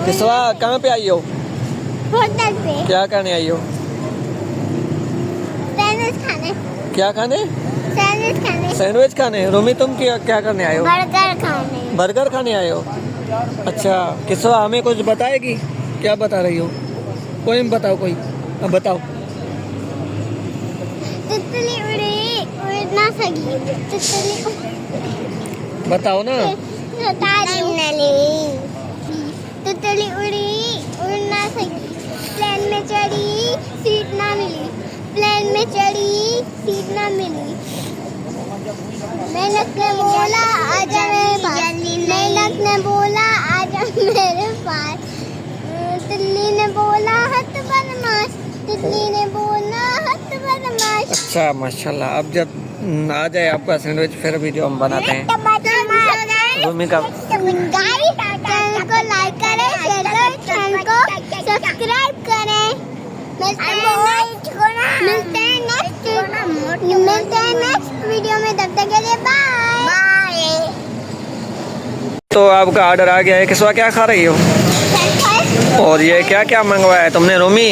किस्वा कहाँ पे आई हो? होटल पे क्या करने आई हो? सैंडविच खाने। क्या खाने? सैंडविच खाने। सैंडविच खाने। रोमी तुम क्या करने आए हो? बर्गर खाने। बर्गर खाने आए हो? अच्छा किस्वा हमें कुछ बताएगी? क्या बता रही हो? पोएम बताओ कोई। अब बताओ। तितली उड़ी उड़ना सकी। तितली बताओ ना। तितली उड़ी उड़ना सकी, प्लेन में चढ़ी सीट ना मिली, प्लेन में चढ़ी सीट ना मिली। मेहनत ने बोला आजा मेरे पास, मेहनत ने बोला आजा मेरे पास, तितली ने बोला हट बदमाश, तितली ने बोला हट बदमाश। अच्छा माशाल्लाह। अब जब आ जाए आपका सैंडविच फिर वीडियो हम बनाते हैं। रोमी का चैनल को लाइक करें, शेयर करें, चैनल को सब्सक्राइब करें। मिलते हैं नेक्स्ट वीडियो में, तब तक के लिए बाय। तो आपका ऑर्डर आ गया है। किस्वा क्या खा रही हो? और ये क्या क्या मंगवाया है तुमने? रोमी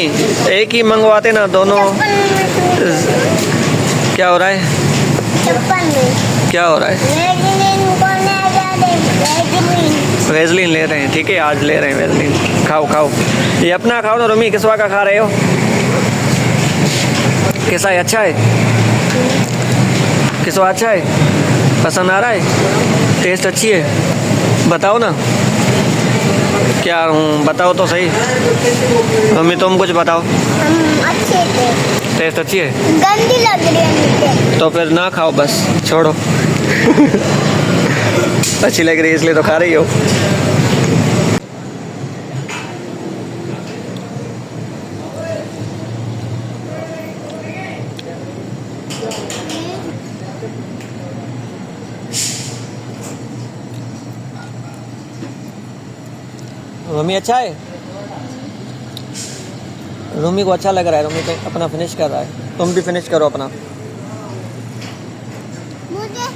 एक ही मंगवाते ना दोनों। क्या हो रहा है? क्या हो रहा है? वेजलिन ले रहे हैं। ठीक है आज ले रहे हैं वेजलिन। खाओ खाओ, ये अपना खाओ ना रोमी। किस्वा का खा रहे हो? कैसा है? अच्छा है? किस्वा अच्छा है? पसंद आ रहा है? टेस्ट अच्छी है? बताओ ना क्या हूँ, बताओ तो सही। रोमी तुम कुछ बताओ। अच्छे थे। टेस्ट अच्छी है? गंदी लग रही है मुझे। तो फिर ना खाओ बस, छोड़ो। अच्छी लग रही है इसलिए तो खा रही हो। रोमी अच्छा है? रोमी को अच्छा लग रहा है। रोमी तो अपना फिनिश कर रहा है। तुम भी फिनिश करो अपना। मुझे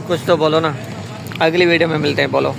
कुछ तो बोलो ना। अगली वीडियो में मिलते हैं, बोलो।